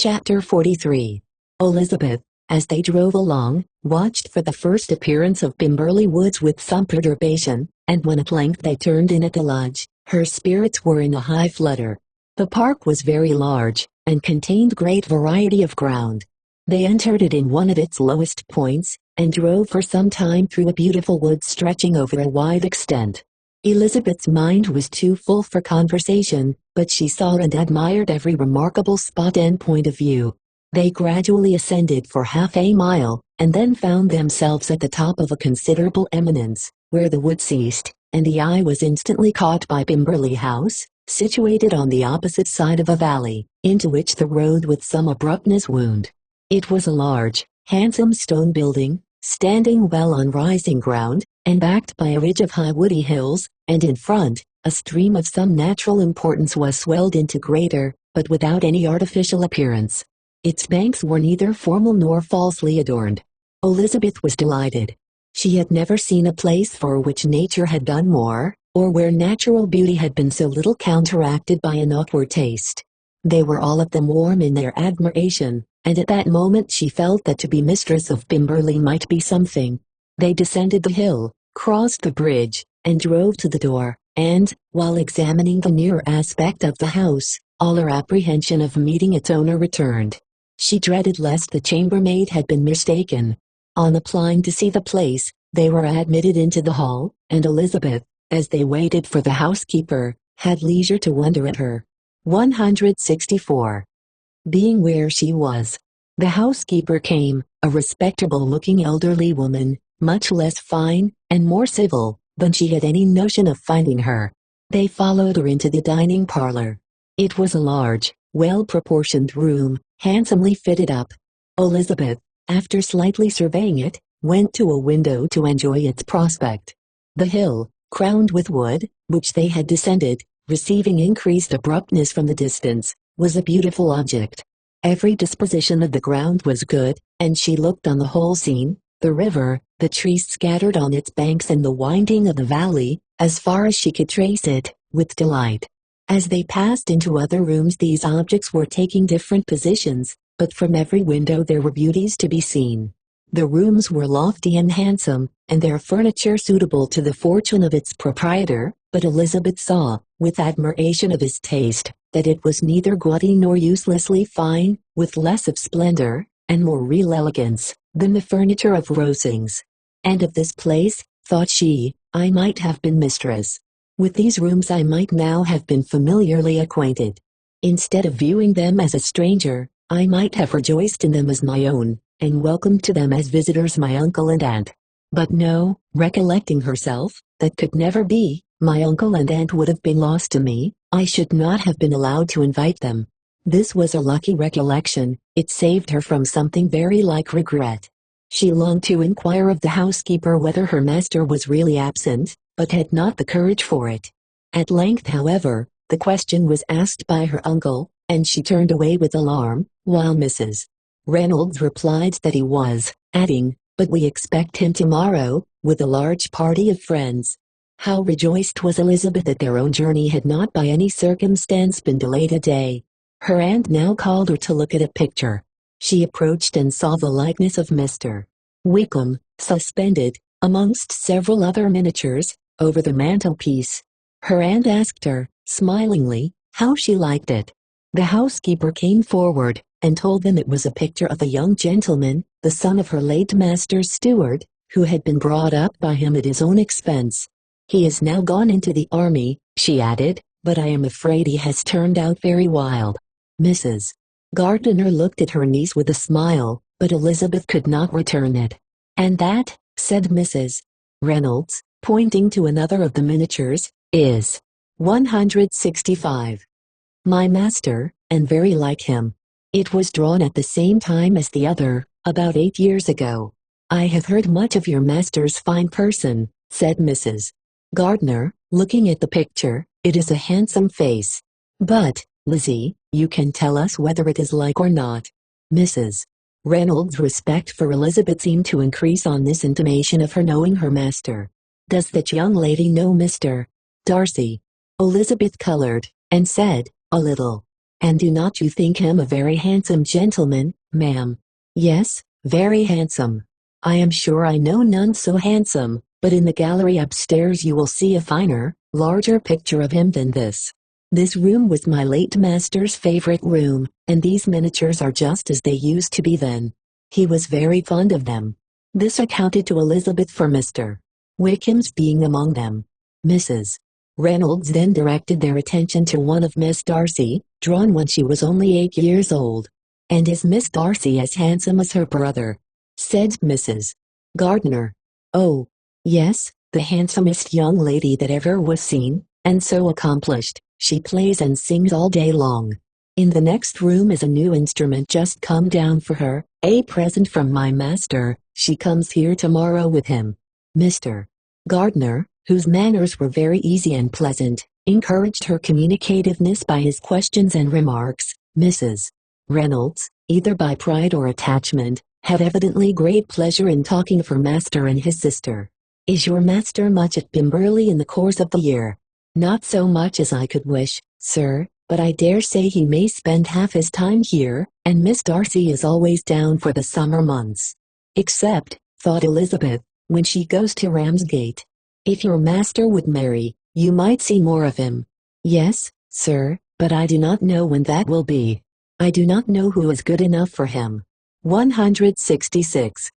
Chapter 43. Elizabeth, as they drove along, watched for the first appearance of Pimberley Woods with some perturbation, and when at length they turned in at the lodge, her spirits were in a high flutter. The park was very large, and contained great variety of ground. They entered it in one of its lowest points, and drove for some time through a beautiful wood stretching over a wide extent. Elizabeth's mind was too full for conversation, but she saw and admired every remarkable spot and point of view. They gradually ascended for half a mile, and then found themselves at the top of a considerable eminence, where the wood ceased, and the eye was instantly caught by Pimberley House, situated on the opposite side of a valley, into which the road with some abruptness wound. It was a large, handsome stone building, standing well on rising ground, and backed by a ridge of high woody hills, and in front, a stream of some natural importance was swelled into greater, but without any artificial appearance. Its banks were neither formal nor falsely adorned. Elizabeth was delighted. She had never seen a place for which nature had done more, or where natural beauty had been so little counteracted by an outward taste. They were all of them warm in their admiration, and at that moment she felt that to be mistress of Pimberley might be something. They descended the hill, crossed the bridge, and drove to the door, and, while examining the nearer aspect of the house, all her apprehension of meeting its owner returned. She dreaded lest the chambermaid had been mistaken. On applying to see the place, they were admitted into the hall, and Elizabeth, as they waited for the housekeeper, had leisure to wonder at her. 164. Being where she was. The housekeeper came, a respectable-looking elderly woman, much less fine, and more civil, than she had any notion of finding her. They followed her into the dining parlor. It was a large, well-proportioned room, handsomely fitted up. Elizabeth, after slightly surveying it, went to a window to enjoy its prospect. The hill, crowned with wood, which they had descended, receiving increased abruptness from the distance, was a beautiful object. Every disposition of the ground was good, and she looked on the whole scene, the river, the trees scattered on its banks and the winding of the valley, as far as she could trace it, with delight. As they passed into other rooms these objects were taking different positions, but from every window there were beauties to be seen. The rooms were lofty and handsome, and their furniture suitable to the fortune of its proprietor, but Elizabeth saw, with admiration of his taste, that it was neither gaudy nor uselessly fine, with less of splendor, and more real elegance, than the furniture of Rosings. And of this place, thought she, I might have been mistress. With these rooms I might now have been familiarly acquainted. Instead of viewing them as a stranger, I might have rejoiced in them as my own, and welcomed to them as visitors my uncle and aunt. But no, recollecting herself, that could never be, my uncle and aunt would have been lost to me, I should not have been allowed to invite them. This was a lucky recollection, it saved her from something very like regret. She longed to inquire of the housekeeper whether her master was really absent, but had not the courage for it. At length, however, the question was asked by her uncle, and she turned away with alarm, while Mrs. Reynolds replied that he was, adding, but we expect him tomorrow, with a large party of friends. How rejoiced was Elizabeth that their own journey had not by any circumstance been delayed a day. Her aunt now called her to look at a picture. She approached and saw the likeness of Mr. Wickham, suspended, amongst several other miniatures, over the mantelpiece. Her aunt asked her, smilingly, how she liked it. The housekeeper came forward, and told them it was a picture of a young gentleman, the son of her late master's steward, who had been brought up by him at his own expense. He is now gone into the army, she added, but I am afraid he has turned out very wild. Mrs. Gardiner looked at her niece with a smile, but Elizabeth could not return it. And that, said Mrs. Reynolds, pointing to another of the miniatures, is 165. My master, and very like him. It was drawn at the same time as the other, about 8 years ago. I have heard much of your master's fine person, said Mrs. Gardiner, looking at the picture. It is a handsome face. But, Lizzie, you can tell us whether it is like or not. Mrs. Reynolds' respect for Elizabeth seemed to increase on this intimation of her knowing her master. Does that young lady know Mr. Darcy? Elizabeth colored, and said, a little. And do not you think him a very handsome gentleman, ma'am? Yes, very handsome. I am sure I know none so handsome, but in the gallery upstairs you will see a finer, larger picture of him than this. This room was my late master's favorite room, and these miniatures are just as they used to be then. He was very fond of them. This accounted to Elizabeth for Mr. Wickham's being among them. Mrs. Reynolds then directed their attention to one of Miss Darcy, drawn when she was only 8 years old. "And is Miss Darcy as handsome as her brother?" said Mrs. Gardiner. "Oh, yes, the handsomest young lady that ever was seen, and so accomplished. She plays and sings all day long. In the next room is a new instrument just come down for her, a present from my master. She comes here tomorrow with him." Mr. Gardiner, whose manners were very easy and pleasant, encouraged her communicativeness by his questions and remarks. Mrs. Reynolds, either by pride or attachment, had evidently great pleasure in talking of her master and his sister. "Is your master much at Pemberley in the course of the year?" "Not so much as I could wish, sir, but I dare say he may spend half his time here, and Miss Darcy is always down for the summer months. Except," thought Elizabeth, "when she goes to Ramsgate. If your master would marry, you might see more of him." "Yes, sir, but I do not know when that will be. I do not know who is good enough for him." 166.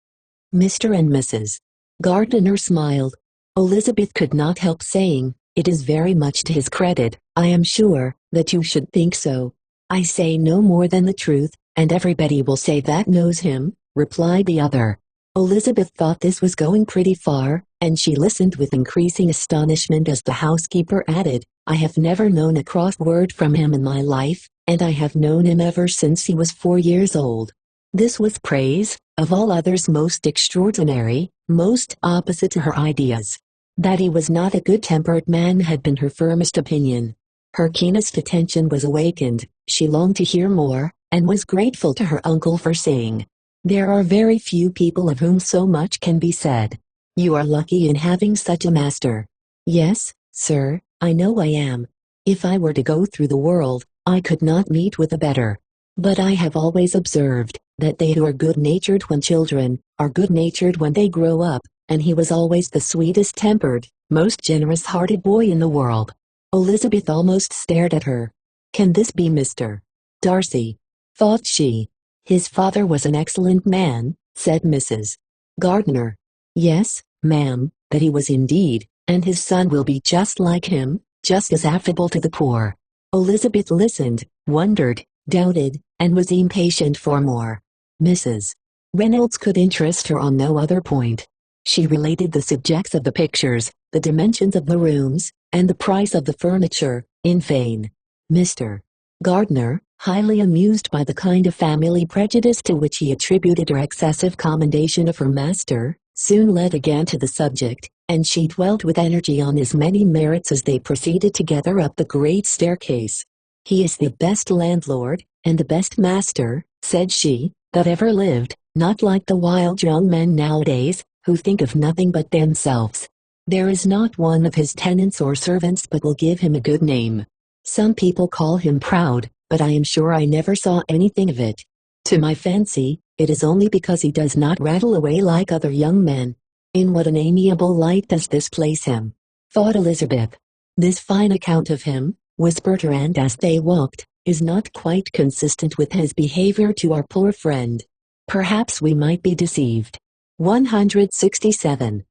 Mr. and Mrs. Gardiner smiled. Elizabeth could not help saying, "It is very much to his credit, I am sure, that you should think so." "I say no more than the truth, and everybody will say that knows him," replied the other. Elizabeth thought this was going pretty far, and she listened with increasing astonishment as the housekeeper added, "I have never known a cross word from him in my life, and I have known him ever since he was 4 years old." This was praise, of all others most extraordinary, most opposite to her ideas. That he was not a good-tempered man had been her firmest opinion. Her keenest attention was awakened, she longed to hear more, and was grateful to her uncle for saying, "There are very few people of whom so much can be said. You are lucky in having such a master." "Yes, sir, I know I am. If I were to go through the world, I could not meet with a better. But I have always observed, that they who are good-natured when children, are good-natured when they grow up, and he was always the sweetest-tempered, most generous-hearted boy in the world." Elizabeth almost stared at her. "Can this be Mr. Darcy?" thought she. "His father was an excellent man," said Mrs. Gardiner. "Yes, ma'am, that he was indeed, and his son will be just like him, just as affable to the poor." Elizabeth listened, wondered, doubted, and was impatient for more. Mrs. Reynolds could interest her on no other point. She related the subjects of the pictures, the dimensions of the rooms, and the price of the furniture, in vain. Mr. Gardiner, highly amused by the kind of family prejudice to which he attributed her excessive commendation of her master, soon led again to the subject, and she dwelt with energy on his many merits as they proceeded together up the great staircase. "He is the best landlord, and the best master," said she, "that ever lived, not like the wild young men nowadays, who think of nothing but themselves. There is not one of his tenants or servants but will give him a good name. Some people call him proud, but I am sure I never saw anything of it. To my fancy, it is only because he does not rattle away like other young men." "In what an amiable light does this place him," thought Elizabeth. "This fine account of him," whispered her aunt as they walked, "is not quite consistent with his behavior to our poor friend. Perhaps we might be deceived." 167.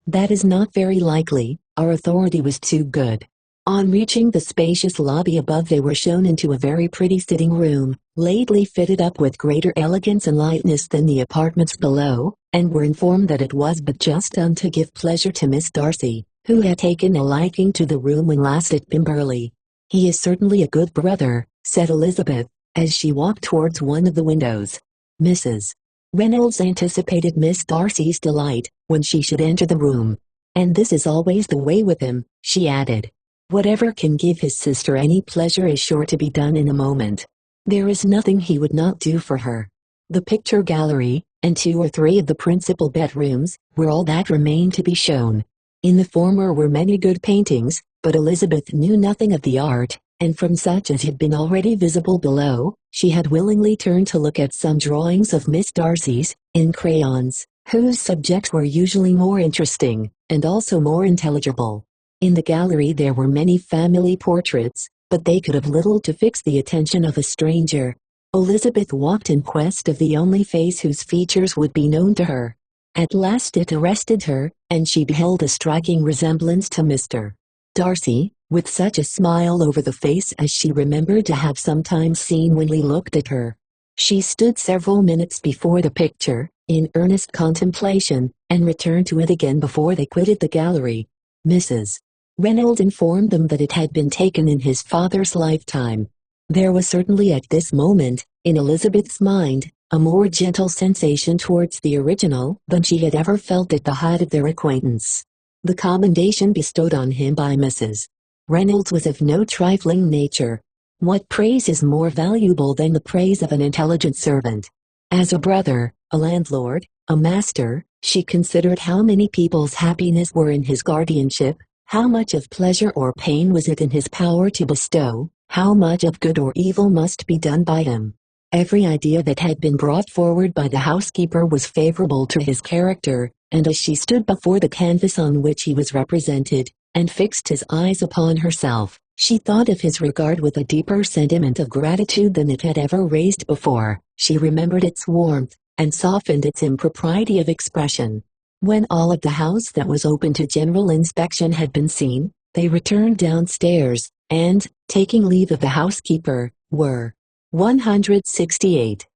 "That is not very likely, our authority was too good." On reaching the spacious lobby above they were shown into a very pretty sitting room, lately fitted up with greater elegance and lightness than the apartments below, and were informed that it was but just done to give pleasure to Miss Darcy, who had taken a liking to the room when last at Pemberley. "He is certainly a good brother," said Elizabeth, as she walked towards one of the windows. Mrs. Reynolds anticipated Miss Darcy's delight, when she should enter the room. "And this is always the way with him," she added. "Whatever can give his sister any pleasure is sure to be done in a moment. There is nothing he would not do for her." The picture gallery, and 2 or 3 of the principal bedrooms, were all that remained to be shown. In the former were many good paintings, but Elizabeth knew nothing of the art, and from such as had been already visible below, she had willingly turned to look at some drawings of Miss Darcy's, in crayons, whose subjects were usually more interesting, and also more intelligible. In the gallery there were many family portraits, but they could have little to fix the attention of a stranger. Elizabeth walked in quest of the only face whose features would be known to her. At last it arrested her, and she beheld a striking resemblance to Mr. Darcy, with such a smile over the face as she remembered to have sometimes seen when he looked at her. She stood several minutes before the picture, in earnest contemplation, and returned to it again before they quitted the gallery. Mrs. Reynolds informed them that it had been taken in his father's lifetime. There was certainly at this moment, in Elizabeth's mind, a more gentle sensation towards the original than she had ever felt at the height of their acquaintance. The commendation bestowed on him by Mrs. Reynolds was of no trifling nature. What praise is more valuable than the praise of an intelligent servant? As a brother, a landlord, a master, she considered how many people's happiness were in his guardianship, how much of pleasure or pain was it in his power to bestow, how much of good or evil must be done by him. Every idea that had been brought forward by the housekeeper was favorable to his character, and as she stood before the canvas on which he was represented, and fixed his eyes upon herself, she thought of his regard with a deeper sentiment of gratitude than it had ever raised before. She remembered its warmth, and softened its impropriety of expression. When all of the house that was open to general inspection had been seen, they returned downstairs, and, taking leave of the housekeeper, were 168.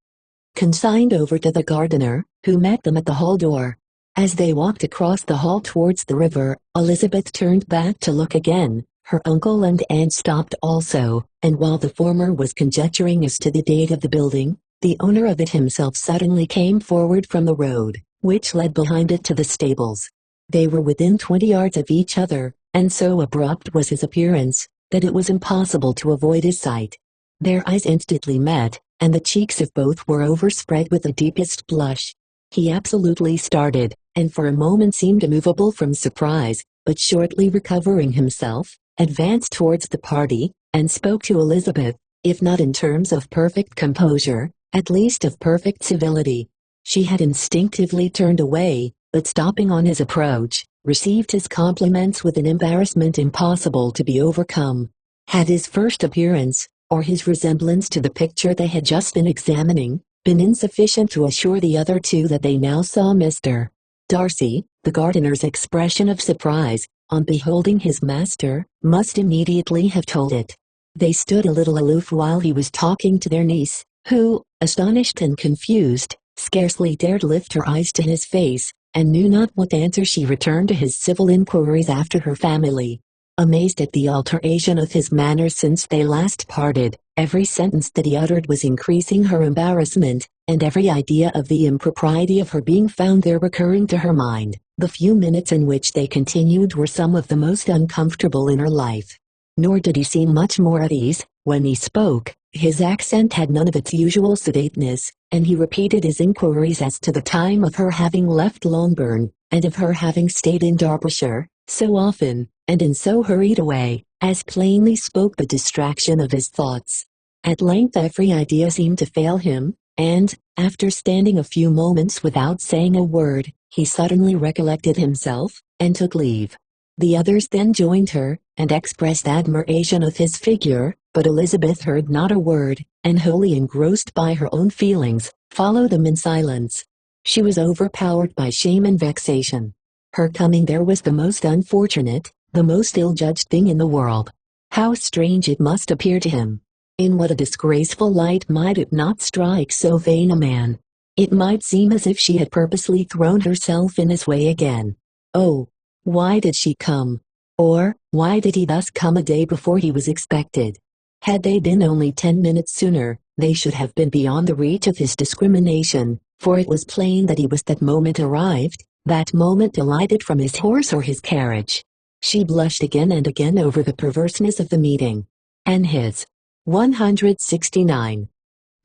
Consigned over to the gardener, who met them at the hall door. As they walked across the hall towards the river, Elizabeth turned back to look again. Her uncle and aunt stopped also, and while the former was conjecturing as to the date of the building, the owner of it himself suddenly came forward from the road, which led behind it to the stables. They were within 20 yards of each other, and so abrupt was his appearance, that it was impossible to avoid his sight. Their eyes instantly met, and the cheeks of both were overspread with the deepest blush. He absolutely started, and for a moment seemed immovable from surprise, but shortly recovering himself, advanced towards the party, and spoke to Elizabeth, if not in terms of perfect composure, at least of perfect civility. She had instinctively turned away, but stopping on his approach, received his compliments with an embarrassment impossible to be overcome. Had his first appearance, or his resemblance to the picture they had just been examining, been insufficient to assure the other two that they now saw Mr. Darcy, the gardener's expression of surprise, on beholding his master, must immediately have told it. They stood a little aloof while he was talking to their niece, who, astonished and confused, scarcely dared lift her eyes to his face, and knew not what answer she returned to his civil inquiries after her family. Amazed at the alteration of his manner since they last parted, every sentence that he uttered was increasing her embarrassment, and every idea of the impropriety of her being found there recurring to her mind. The few minutes in which they continued were some of the most uncomfortable in her life. Nor did he seem much more at ease. When he spoke, his accent had none of its usual sedateness, and he repeated his inquiries as to the time of her having left Longbourn, and of her having stayed in Derbyshire, so often, and in so hurried a way, as plainly spoke the distraction of his thoughts. At length every idea seemed to fail him, and, after standing a few moments without saying a word, he suddenly recollected himself, and took leave. The others then joined her, and expressed admiration of his figure, but Elizabeth heard not a word, and wholly engrossed by her own feelings, followed them in silence. She was overpowered by shame and vexation. Her coming there was the most unfortunate, the most ill-judged thing in the world. How strange it must appear to him! In what a disgraceful light might it not strike so vain a man! It might seem as if she had purposely thrown herself in his way again. Oh, why did she come? Or, why did he thus come a day before he was expected? Had they been only 10 minutes sooner, they should have been beyond the reach of his discrimination, for it was plain that he was that moment arrived, that moment alighted from his horse or his carriage. She blushed again and again over the perverseness of the meeting. And his 169.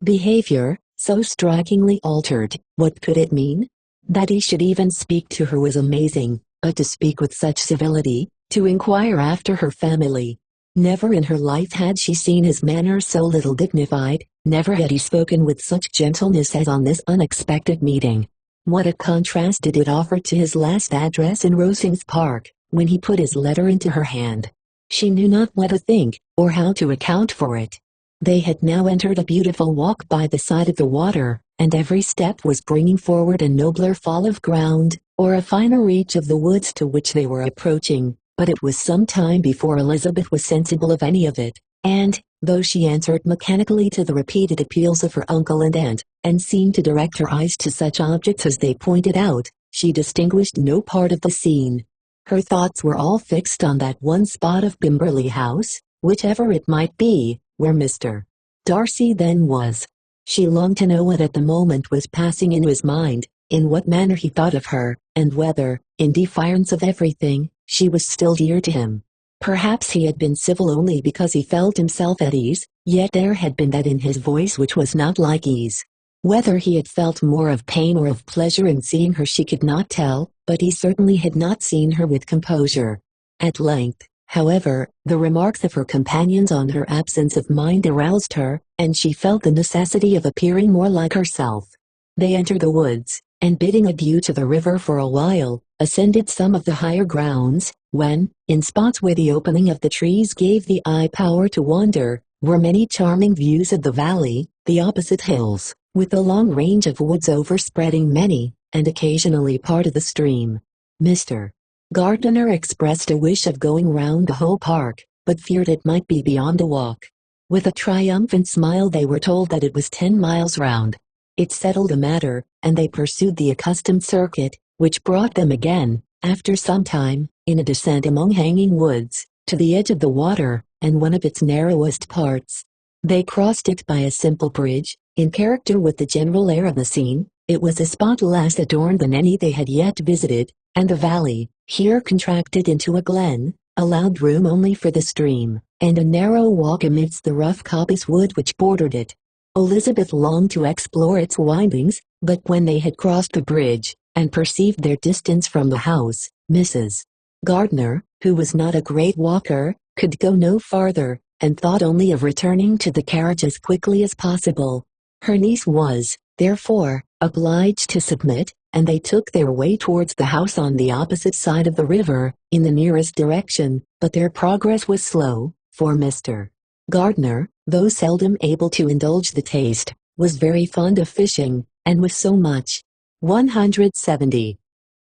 Behavior, so strikingly altered, what could it mean? That he should even speak to her was amazing, but to speak with such civility, to inquire after her family. Never in her life had she seen his manner so little dignified, never had he spoken with such gentleness as on this unexpected meeting. What a contrast did it offer to his last address in Rosings Park, when he put his letter into her hand. She knew not what to think, or how to account for it. They had now entered a beautiful walk by the side of the water, and every step was bringing forward a nobler fall of ground, or a finer reach of the woods to which they were approaching, but it was some time before Elizabeth was sensible of any of it, and, though she answered mechanically to the repeated appeals of her uncle and aunt, and seemed to direct her eyes to such objects as they pointed out, she distinguished no part of the scene. Her thoughts were all fixed on that one spot of Pemberley House, whichever it might be, where Mr. Darcy then was. She longed to know what at the moment was passing in his mind, in what manner he thought of her, and whether, in defiance of everything, she was still dear to him. Perhaps he had been civil only because he felt himself at ease, yet there had been that in his voice which was not like ease. Whether he had felt more of pain or of pleasure in seeing her she could not tell, but he certainly had not seen her with composure. At length, however, the remarks of her companions on her absence of mind aroused her, and she felt the necessity of appearing more like herself. They entered the woods, and bidding adieu to the river for a while, ascended some of the higher grounds, when, in spots where the opening of the trees gave the eye power to wander, were many charming views of the valley, the opposite hills, with the long range of woods overspreading many, and occasionally part of the stream. Mr. Gardiner expressed a wish of going round the whole park, but feared it might be beyond the walk. With a triumphant smile they were told that it was 10 miles round. It settled the matter, and they pursued the accustomed circuit, which brought them again, after some time, in a descent among hanging woods, to the edge of the water, and one of its narrowest parts. They crossed it by a simple bridge, in character with the general air of the scene. It was a spot less adorned than any they had yet visited, and the valley, here contracted into a glen, allowed room only for the stream, and a narrow walk amidst the rough coppice wood which bordered it. Elizabeth longed to explore its windings, but when they had crossed the bridge, and perceived their distance from the house, Mrs. Gardiner, who was not a great walker, could go no farther, and thought only of returning to the carriage as quickly as possible. Her niece was, therefore, obliged to submit, and they took their way towards the house on the opposite side of the river, in the nearest direction, but their progress was slow, for Mr. Gardiner, though seldom able to indulge the taste, was very fond of fishing, and was so much 170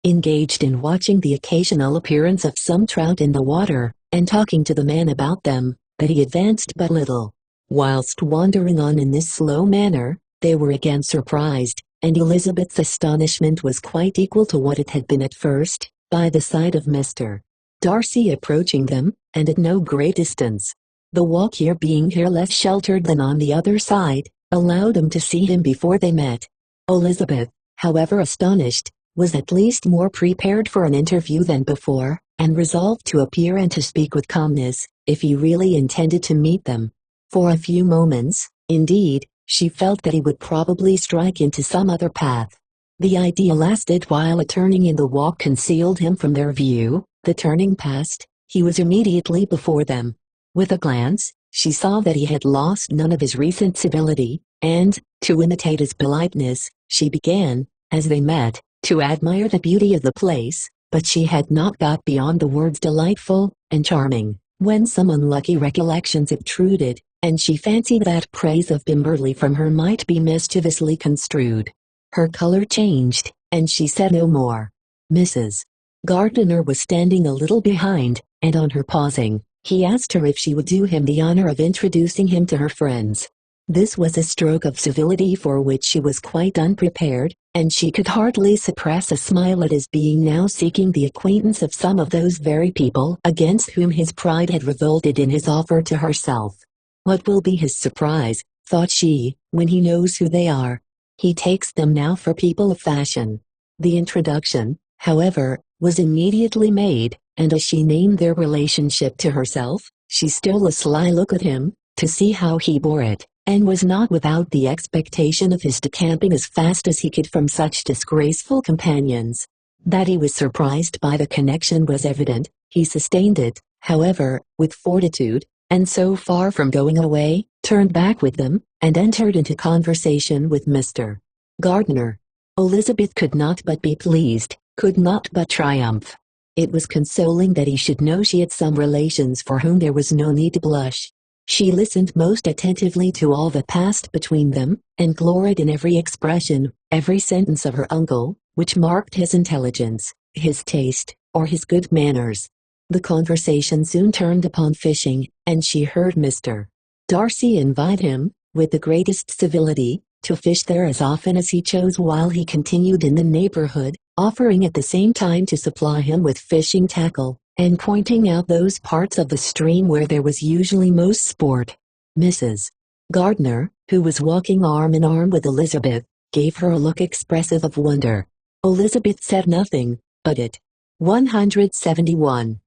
engaged in watching the occasional appearance of some trout in the water, and talking to the man about them, that he advanced but little. Whilst wandering on in this slow manner, they were again surprised, and Elizabeth's astonishment was quite equal to what it had been at first, by the sight of Mr. Darcy approaching them, and at no great distance. The walk here being less sheltered than on the other side, allowed them to see him before they met. Elizabeth, however astonished, was at least more prepared for an interview than before, and resolved to appear and to speak with calmness, if he really intended to meet them. For a few moments, indeed, she felt that he would probably strike into some other path. The idea lasted while a turning in the walk concealed him from their view. The turning past, he was immediately before them. With a glance, she saw that he had lost none of his recent civility, and, to imitate his politeness, she began, as they met, to admire the beauty of the place, but she had not got beyond the words delightful and charming, when some unlucky recollections obtruded, and she fancied that praise of Pemberley from her might be mischievously construed. Her color changed, and she said no more. Mrs. Gardiner was standing a little behind, and on her pausing, he asked her if she would do him the honor of introducing him to her friends. This was a stroke of civility for which she was quite unprepared, and she could hardly suppress a smile at his being now seeking the acquaintance of some of those very people against whom his pride had revolted in his offer to herself. What will be his surprise, thought she, when he knows who they are? He takes them now for people of fashion. The introduction, however, was immediately made, and as she named their relationship to herself, she stole a sly look at him, to see how he bore it, and was not without the expectation of his decamping as fast as he could from such disgraceful companions. That he was surprised by the connection was evident. He sustained it, however, with fortitude, and so far from going away, turned back with them, and entered into conversation with Mr. Gardner. Elizabeth could not but be pleased, could not but triumph. It was consoling that he should know she had some relations for whom there was no need to blush. She listened most attentively to all that passed between them, and gloried in every expression, every sentence of her uncle, which marked his intelligence, his taste, or his good manners. The conversation soon turned upon fishing, and she heard Mr. Darcy invite him, with the greatest civility, to fish there as often as he chose while he continued in the neighborhood, offering at the same time to supply him with fishing tackle, and pointing out those parts of the stream where there was usually most sport. Mrs. Gardner, who was walking arm in arm with Elizabeth, gave her a look expressive of wonder. Elizabeth said nothing, but it 171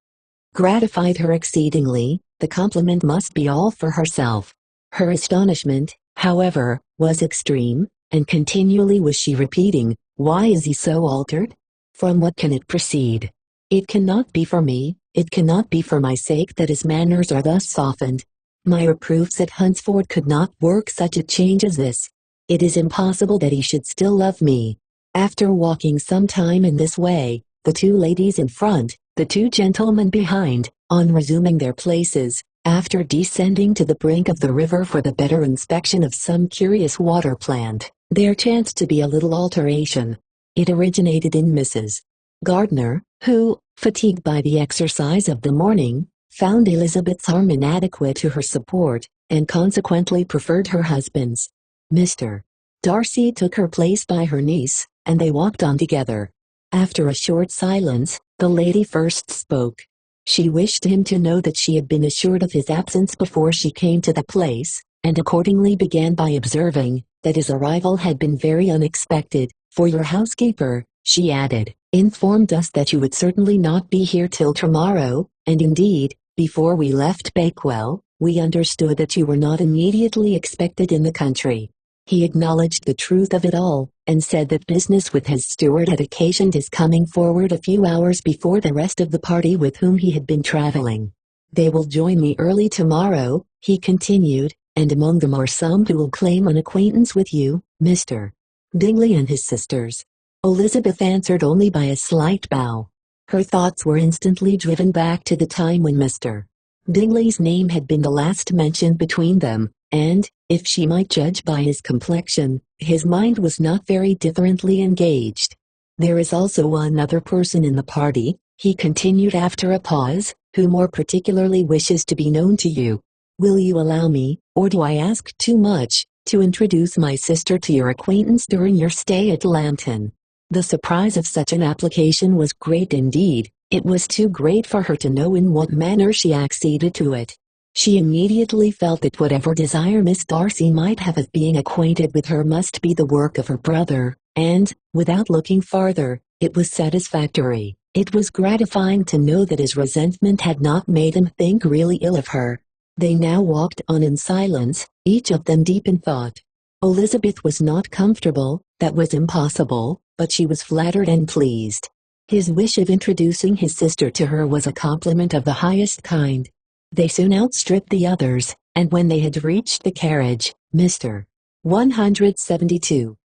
gratified her exceedingly. The compliment must be all for herself. Her astonishment, however, was extreme, and continually was she repeating, "Why is he so altered? From what can it proceed? It cannot be for me, it cannot be for my sake that his manners are thus softened. My reproofs at Hunsford could not work such a change as this. It is impossible that he should still love me." After walking some time in this way, the two ladies in front, the two gentlemen behind, on resuming their places, after descending to the brink of the river for the better inspection of some curious water plant, there chanced to be a little alteration. It originated in Mrs. Gardner, who, fatigued by the exercise of the morning, found Elizabeth's arm inadequate to her support, and consequently preferred her husband's. Mr. Darcy took her place by her niece, and they walked on together. After a short silence, the lady first spoke. She wished him to know that she had been assured of his absence before she came to the place, and accordingly began by observing that his arrival had been very unexpected, "for your housekeeper," she added, "informed us that you would certainly not be here till tomorrow, and indeed, before we left Bakewell, we understood that you were not immediately expected in the country." He acknowledged the truth of it all, and said that business with his steward had occasioned his coming forward a few hours before the rest of the party with whom he had been traveling. "They will join me early tomorrow," he continued, "and among them are some who will claim an acquaintance with you, Mr. Bingley and his sisters." Elizabeth answered only by a slight bow. Her thoughts were instantly driven back to the time when Mr. Bingley's name had been the last mentioned between them, and, if she might judge by his complexion, his mind was not very differently engaged. "There is also another person in the party," he continued after a pause, "who more particularly wishes to be known to you. Will you allow me, or do I ask too much, to introduce my sister to your acquaintance during your stay at Lambton?" The surprise of such an application was great indeed. It was too great for her to know in what manner she acceded to it. She immediately felt that whatever desire Miss Darcy might have of being acquainted with her must be the work of her brother, and, without looking farther, it was satisfactory. It was gratifying to know that his resentment had not made him think really ill of her. They now walked on in silence, each of them deep in thought. Elizabeth was not comfortable, that was impossible, but she was flattered and pleased. His wish of introducing his sister to her was a compliment of the highest kind. They soon outstripped the others, and when they had reached the carriage, Mr. 172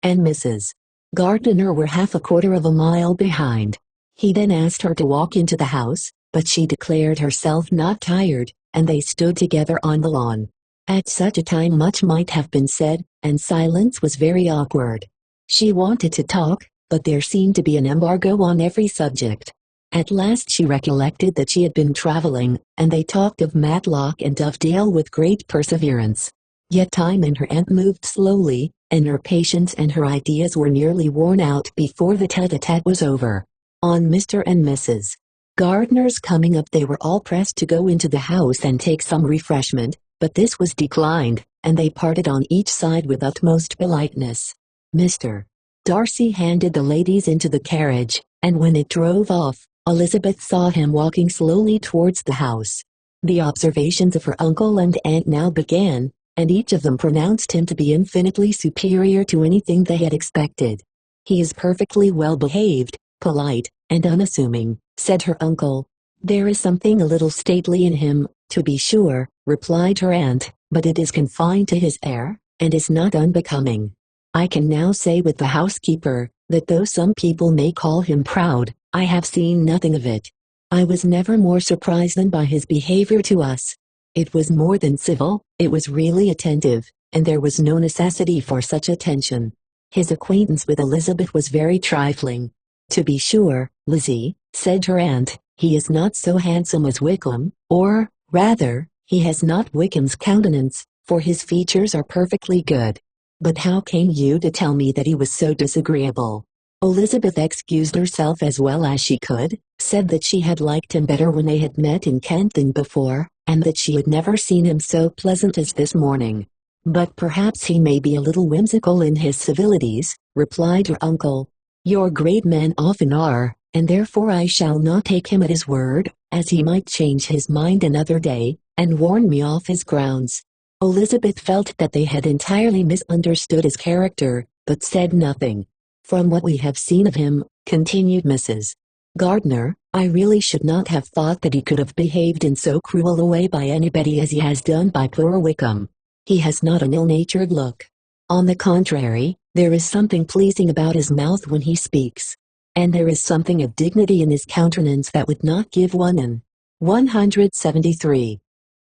and Mrs. Gardner were half a quarter of a mile behind. He then asked her to walk into the house, but she declared herself not tired, and they stood together on the lawn. At such a time much might have been said, and silence was very awkward. She wanted to talk, but there seemed to be an embargo on every subject. At last she recollected that she had been traveling, and they talked of Matlock and Dovedale with great perseverance. Yet time and her aunt moved slowly, and her patience and her ideas were nearly worn out before the tete-a-tete was over. On Mr. and Mrs. Gardner's coming up they were all pressed to go into the house and take some refreshment, but this was declined, and they parted on each side with utmost politeness. Mr. Darcy handed the ladies into the carriage, and when it drove off, Elizabeth saw him walking slowly towards the house. The observations of her uncle and aunt now began, and each of them pronounced him to be infinitely superior to anything they had expected. "He is perfectly well behaved, polite, and unassuming," said her uncle. "There is something a little stately in him, to be sure," replied her aunt, "but it is confined to his air, and is not unbecoming. I can now say with the housekeeper, that though some people may call him proud, I have seen nothing of it. I was never more surprised than by his behavior to us. It was more than civil, it was really attentive, and there was no necessity for such attention. His acquaintance with Elizabeth was very trifling." "To be sure, Lizzie," said her aunt, "he is not so handsome as Wickham, or, rather, he has not Wickham's countenance, for his features are perfectly good. But how came you to tell me that he was so disagreeable?" Elizabeth excused herself as well as she could, said that she had liked him better when they had met in Kent than before, and that she had never seen him so pleasant as this morning. "But perhaps he may be a little whimsical in his civilities," replied her uncle. "Your great men often are, and therefore I shall not take him at his word, as he might change his mind another day, and warn me off his grounds." Elizabeth felt that they had entirely misunderstood his character, but said nothing. "From what we have seen of him," continued Mrs. Gardiner, "I really should not have thought that he could have behaved in so cruel a way by anybody as he has done by poor Wickham. He has not an ill-natured look. On the contrary, there is something pleasing about his mouth when he speaks. And there is something of dignity in his countenance that would not give one an 173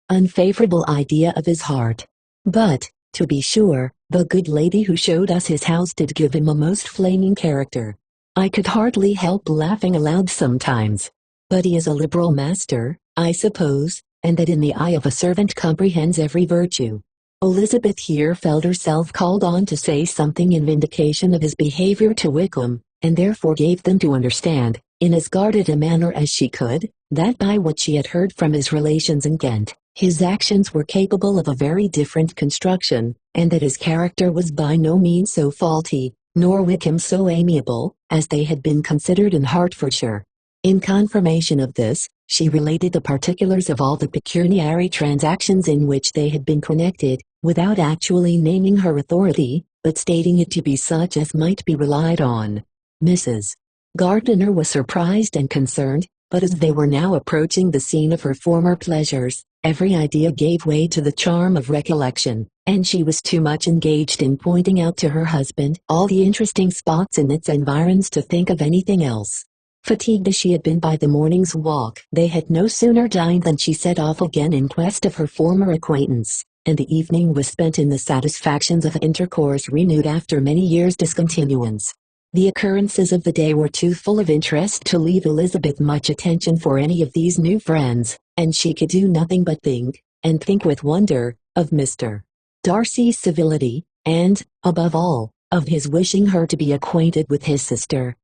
unfavorable idea of his heart. But, to be sure, the good lady who showed us his house did give him a most flaming character. I could hardly help laughing aloud sometimes. But he is a liberal master, I suppose, and that in the eye of a servant comprehends every virtue." Elizabeth here felt herself called on to say something in vindication of his behavior to Wickham, and therefore gave them to understand, in as guarded a manner as she could, that by what she had heard from his relations in Ghent, his actions were capable of a very different construction, and that his character was by no means so faulty, nor Wickham so amiable, as they had been considered in Hertfordshire. In confirmation of this, she related the particulars of all the pecuniary transactions in which they had been connected, without actually naming her authority, but stating it to be such as might be relied on. Mrs. Gardiner was surprised and concerned, but as they were now approaching the scene of her former pleasures, every idea gave way to the charm of recollection, and she was too much engaged in pointing out to her husband all the interesting spots in its environs to think of anything else. Fatigued as she had been by the morning's walk, they had no sooner dined than she set off again in quest of her former acquaintance, and the evening was spent in the satisfactions of intercourse renewed after many years' discontinuance. The occurrences of the day were too full of interest to leave Elizabeth much attention for any of these new friends, and she could do nothing but think, and think with wonder, of Mr. Darcy's civility, and, above all, of his wishing her to be acquainted with his sister.